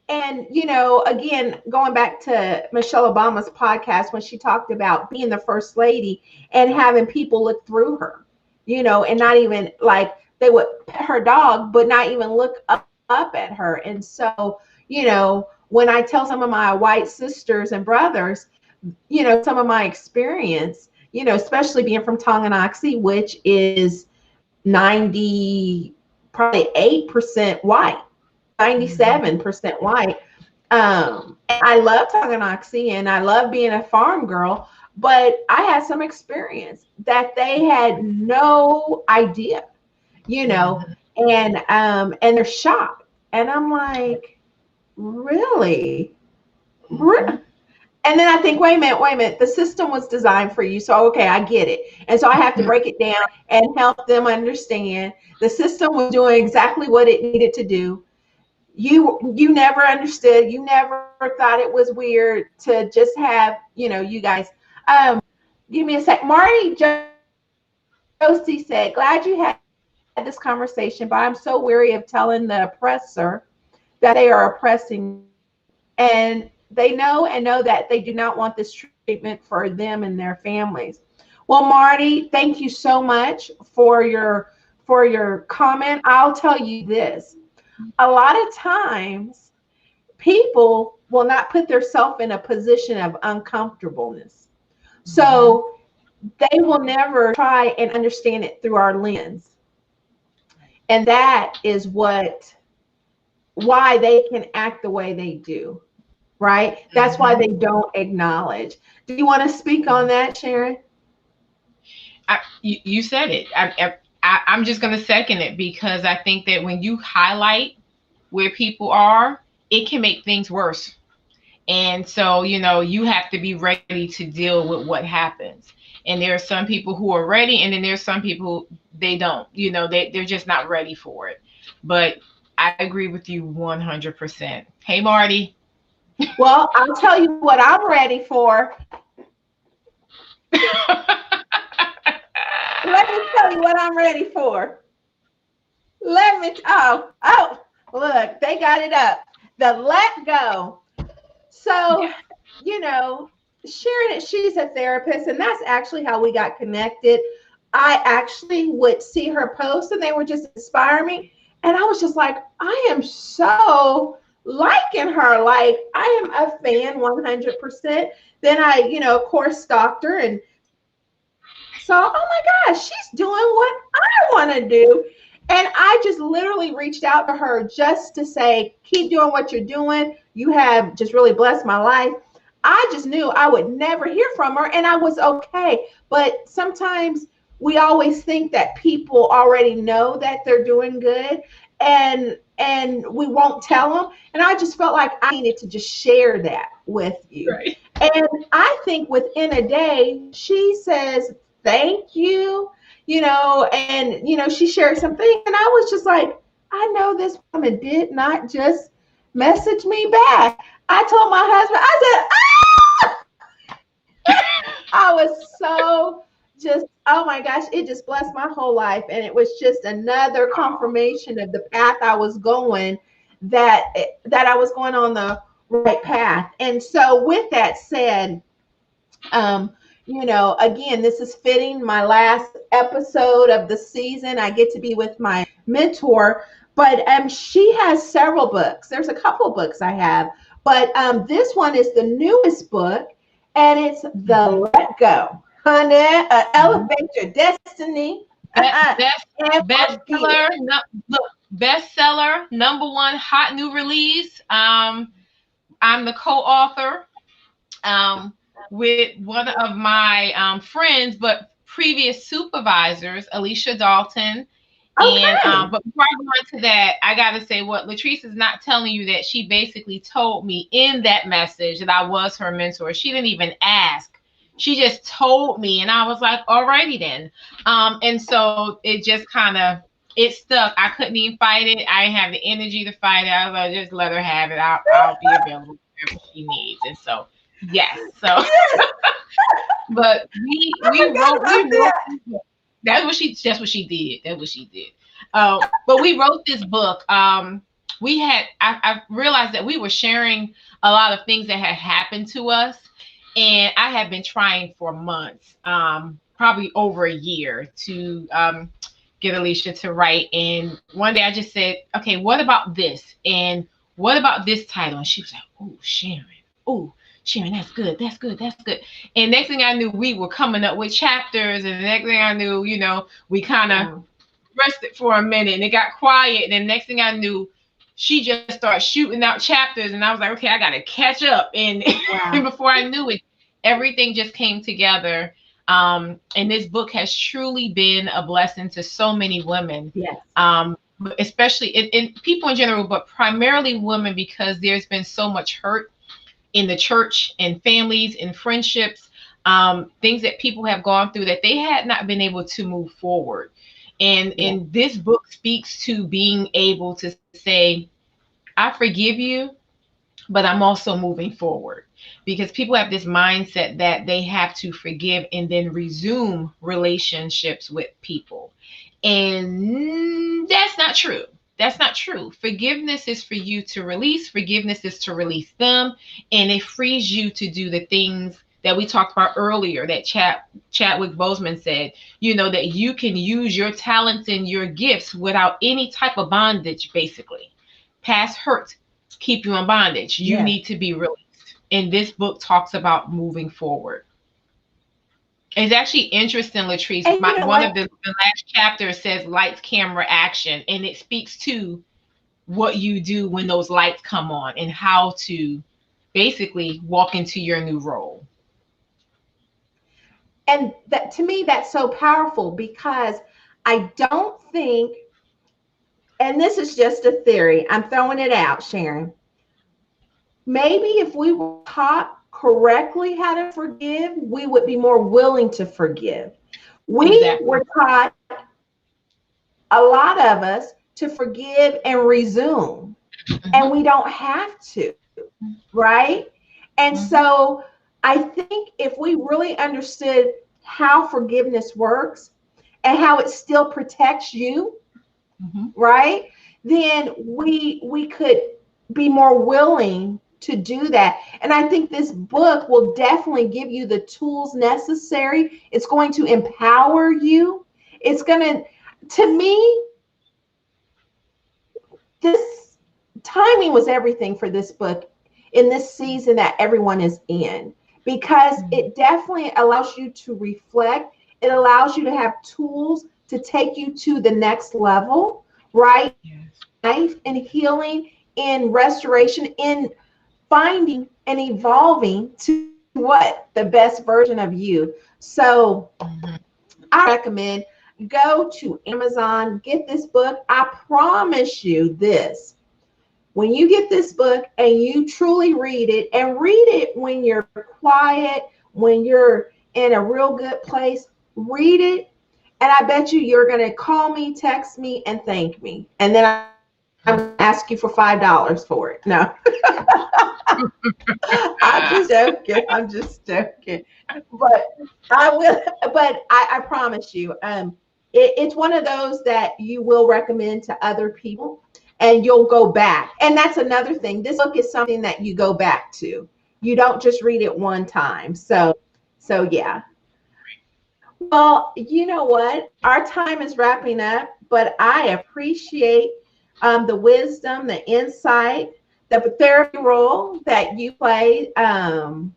And, you know, again, going back to Michelle Obama's podcast when she talked about being the first lady and having people look through her, you know, and not even like they would pet her dog, but not even look up at her. And so, you know, when I tell some of my white sisters and brothers, you know, some of my experience, you know, especially being from Tonganoxie, which is 90, probably 8% white. 97% white. I love Tonganoxie and I love being a farm girl, but I had some experience that they had no idea, you know, and they're shocked. And I'm like, really? And then I think, wait a minute. The system was designed for you. So, okay, I get it. And so I have to break it down and help them understand the system was doing exactly what it needed to do. You never understood. You never thought it was weird to just have, you know, you guys. Give me a sec. Marty Josie said, glad you had this conversation, but I'm so weary of telling the oppressor that they are oppressing. And they know that they do not want this treatment for them and their families. Well, Marty, thank you so much for your comment. I'll tell you this. A lot of times people will not put themselves in a position of uncomfortableness. So they will never try and understand it through our lens. And that is why they can act the way they do, right? That's why they don't acknowledge. Do you want to speak on that, Sharon? You said it. I'm just going to second it because I think that when you highlight where people are, it can make things worse. And so, you know, you have to be ready to deal with what happens. And there are some people who are ready, and then there's some people they don't, you know, they're just not ready for it. But I agree with you 100%. Hey, Marty. Well, I'll tell you what I'm ready for. Let me tell you what I'm ready for. Oh, look, they got it up. The let go. So, you know, Sharon, she's a therapist, and that's actually how we got connected. I actually would see her posts, and they would just inspire me. And I was just like, I am so liking her. Like, I am a fan 100%. Then I, you know, of course, stalked her and saw, oh my gosh, she's doing what I want to do. And I just literally reached out to her just to say, keep doing what you're doing. You have just really blessed my life. I just knew I would never hear from her, and I was okay. But sometimes we always think that people already know that they're doing good, and we won't tell them. And I just felt like I needed to just share that with you. Right. And I think within a day, she says, thank you. You know, and, you know, she shared something, and I was just like, I know this woman did not just message me back. I told my husband, I said, I was so just, oh my gosh, it just blessed my whole life. And it was just another confirmation of the path I was going, that I was going on the right path. And so with that said, you know, again, this is fitting my last episode of the season. I get to be with my mentor, but she has several books. There's a couple of books I have, but this one is the newest book, and it's The Let Go. Honey, Elevate Your Destiny. Bestseller, #1 hot new release. I'm the co-author. With one of my friends, but previous supervisors, Alicia Dalton. Okay. And but before I go on to that, I gotta say what Latrese is not telling you, that she basically told me in that message that I was her mentor. She didn't even ask. she just told me, and I was like, alrighty then. And so it just kind of, it stuck. I couldn't even fight it. I didn't have the energy to fight it. I was like, just let her have it. I'll be available whenever she needs. And so, yes. So, but we wrote. That's what she did. That's what she did. But we wrote this book. I realized that we were sharing a lot of things that had happened to us, and I had been trying for months, probably over a year, to get Alicia to write. And one day I just said, okay, what about this? And what about this title? And she was like, oh, Sharon. Oh, Sharon, that's good. That's good. That's good. And next thing I knew, we were coming up with chapters. And the next thing I knew, we kind of rested for a minute and it got quiet. And then next thing I knew, she just started shooting out chapters. And I was like, okay, I got to catch up. And, and before I knew it, everything just came together. And this book has truly been a blessing to so many women. Yes. Especially in people in general, but primarily women, because there's been so much hurt in the church and families and friendships, things that people have gone through that they had not been able to move forward. And this book speaks to being able to say, I forgive you, but I'm also moving forward. Because people have this mindset that they have to forgive and then resume relationships with people. And that's not true. That's not true. Forgiveness is for you to release. Forgiveness is to release them. And it frees you to do the things that we talked about earlier, that Chadwick Boseman said, that you can use your talents and your gifts without any type of bondage, basically. Past hurt keep you in bondage. You need to be released. And this book talks about moving forward. It's actually interesting, Latrese. One of the last chapters says lights, camera, action. And it speaks to what you do when those lights come on and how to basically walk into your new role. And that, to me, that's so powerful, because I don't think, and this is just a theory, I'm throwing it out, Sharon. Maybe if we were taught correctly how to forgive, we would be more willing to forgive. We were taught, a lot of us, to forgive and resume, and we don't have to, right? And so I think if we really understood how forgiveness works and how it still protects you, right, then we could be more willing to do that. And I think this book will definitely give you the tools necessary. It's going to empower you. It's going to me, this timing was everything for this book in this season that everyone is in, because it definitely allows you to reflect. It allows you to have tools to take you to the next level, right? Life and healing, in restoration, in finding and evolving to what? The best version of you. So I recommend, go to Amazon, get this book. I promise you this. When you get this book and you truly read it, and read it when you're quiet, when you're in a real good place, read it. And I bet you're going to call me, text me, and thank me. And then I'm going to ask you for $5 for it. No. I'm just joking. But I will. But I promise you, it's one of those that you will recommend to other people, and you'll go back. And that's another thing. This book is something that you go back to. You don't just read it one time. So yeah. Well, you know what? Our time is wrapping up, but I appreciate the wisdom, the insight, the therapy role that you play, the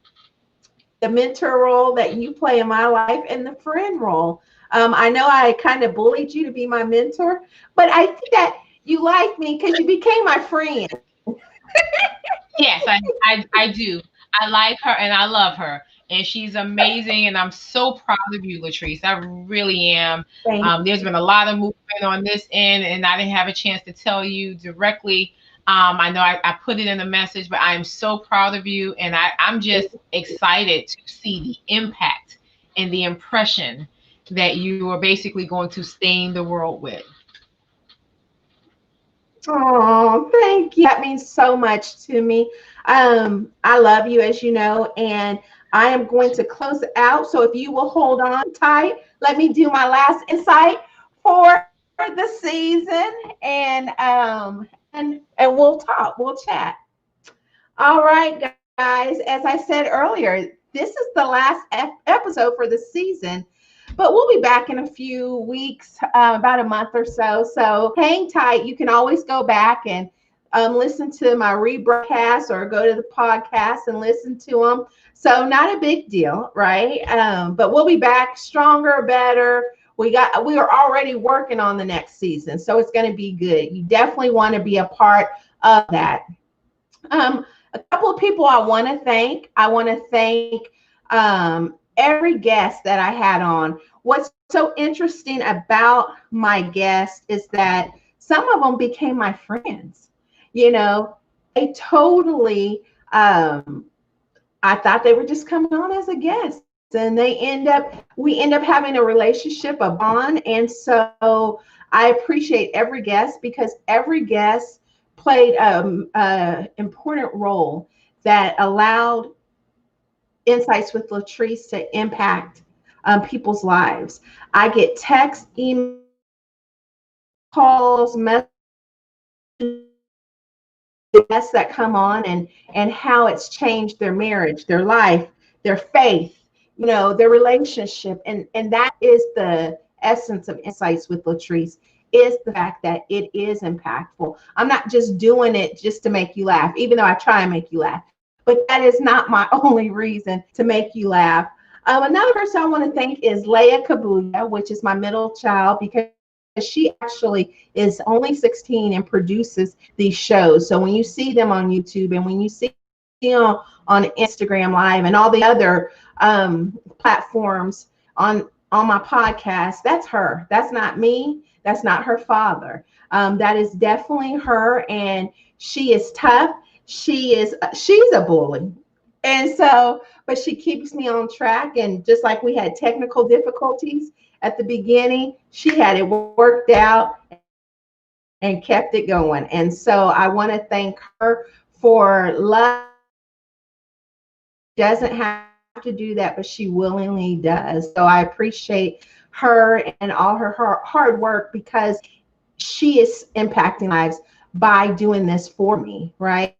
mentor role that you play in my life, and the friend role. I know I kind of bullied you to be my mentor, but I think that you like me because you became my friend. Yes, I do. I like her and I love her. And she's amazing. And I'm so proud of you, Latrese. I really am. There's been a lot of movement on this end, and I didn't have a chance to tell you directly I know I put it in the message, but I am so proud of you. And I'm just excited to see the impact and the impression that you are basically going to stain the world with. Oh, thank you. That means so much to me. I love you, as you know, and I am going to close it out. So if you will hold on tight, let me do my last insight for the season, and we'll talk, we'll chat. All right, guys. As I said earlier, this is the last episode for the season, but we'll be back in a few weeks, about a month or so. So hang tight. You can always go back and listen to my rebroadcast or go to the podcast and listen to them. So not a big deal, right? But we'll be back stronger, better. We are already working on the next season, so it's going to be good. You definitely want to be a part of that. A couple of people I want to thank. I want to thank every guest that I had on. What's so interesting about my guests is that some of them became my friends. You know, they totally, I thought they were just coming on as a guest. And we end up having a relationship, a bond. And so I appreciate every guest because every guest played an important role that allowed Insights with Latrese to impact people's lives. I get texts, emails, calls, messages, guests that come on and how it's changed their marriage, their life, their faith, their relationship. And that is the essence of Insights with Latrese, is the fact that it is impactful. I'm not just doing it just to make you laugh, even though I try and make you laugh. But that is not my only reason to make you laugh. Another person I want to thank is Leia Kabuya, which is my middle child, because she actually is only 16 and produces these shows. So when you see them on YouTube and when you see them on Instagram Live and all the other platforms on my podcast, that's her. That's not me. That's not her father. That is definitely her, and she is tough. She's a bully. And so, but she keeps me on track. And just like we had technical difficulties at the beginning, she had it worked out and kept it going. And so I want to thank her for love. She doesn't have to do that, but she willingly does. So I appreciate her and all her hard work, because she is impacting lives by doing this for me, right?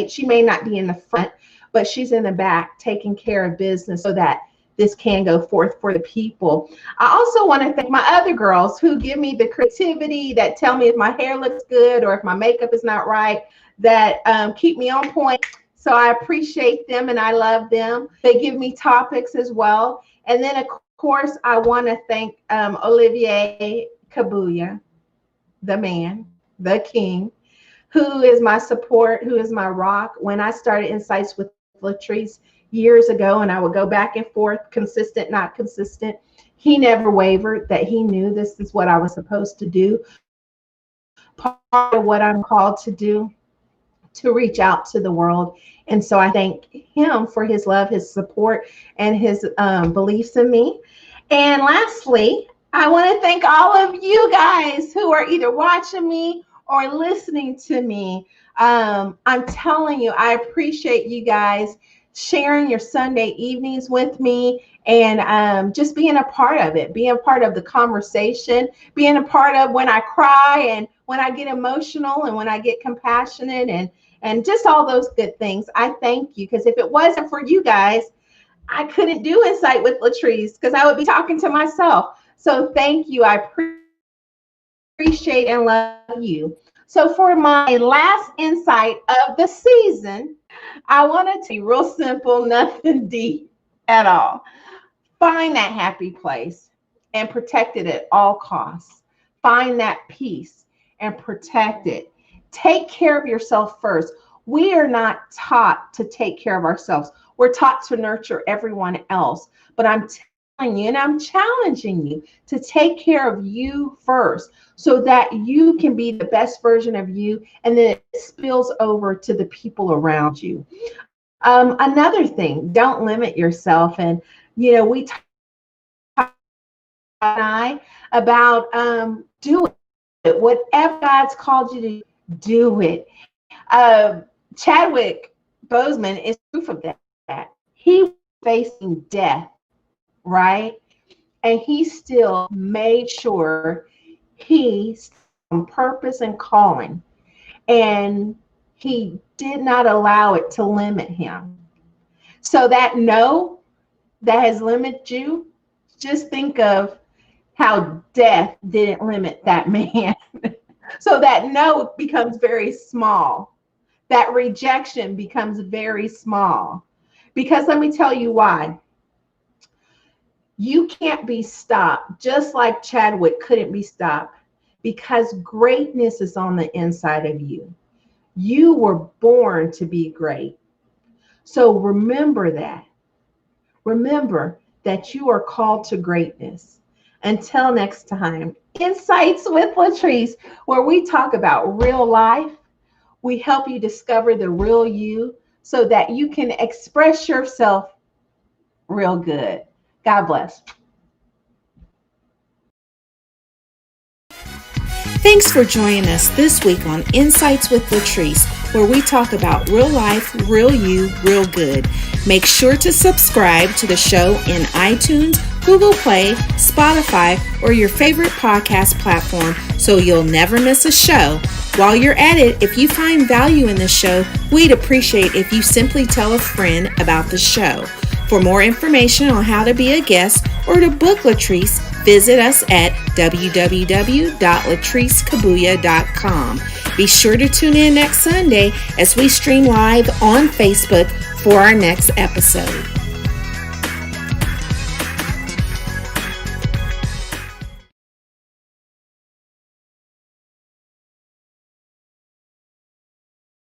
She may not be in the front, but she's in the back taking care of business so that this can go forth for the people. I also want to thank my other girls who give me the creativity, that tell me if my hair looks good or if my makeup is not right, that keep me on point. So I appreciate them and I love them. They give me topics as well. And then, of course, I want to thank Olivier Kabuya, the man, the king, who is my support, who is my rock. When I started Insights with Latrese years ago, and I would go back and forth, consistent, not consistent, he never wavered, that he knew this is what I was supposed to do, part of what I'm called to do, to reach out to the world. And so I thank him for his love, his support, and his beliefs in me. And lastly, I want to thank all of you guys who are either watching me or listening to me. I'm telling you, I appreciate you guys sharing your Sunday evenings with me, and just being a part of it, being a part of the conversation, being a part of when I cry and when I get emotional and when I get compassionate, and just all those good things. I thank you, because if it wasn't for you guys, I couldn't do Insight with Latrese, because I would be talking to myself. So thank you. I appreciate and love you. So for my last insight of the season, I want to be real simple, nothing deep at all. Find that happy place and protect it at all costs. Find that peace and protect it. Take care of yourself first. We are not taught to take care of ourselves. We're taught to nurture everyone else. But I'm you and I'm challenging you to take care of you first so that you can be the best version of you, and then it spills over to the people around you. Another thing, don't limit yourself. And, we talk about do it. Whatever God's called you to do it. Chadwick Boseman is proof of that. He was facing death, right? And he still made sure he's on purpose and calling. And he did not allow it to limit him. So that no that has limited you, just think of how death didn't limit that man. So that no becomes very small. That rejection becomes very small. Because let me tell you why. You can't be stopped, just like Chadwick couldn't be stopped, because greatness is on the inside of you. You were born to be great. So remember that. Remember that you are called to greatness. Until next time, Insights with Latrese, where we talk about real life. We help you discover the real you so that you can express yourself real good. God bless. Thanks for joining us this week on Insights with Latrese, where we talk about real life, real you, real good. Make sure to subscribe to the show in iTunes, Google Play, Spotify, or your favorite podcast platform so you'll never miss a show. While you're at it, if you find value in the show, we'd appreciate if you simply tell a friend about the show. For more information on how to be a guest or to book Latrese, visit us at www.latresekabuya.com. Be sure to tune in next Sunday as we stream live on Facebook for our next episode.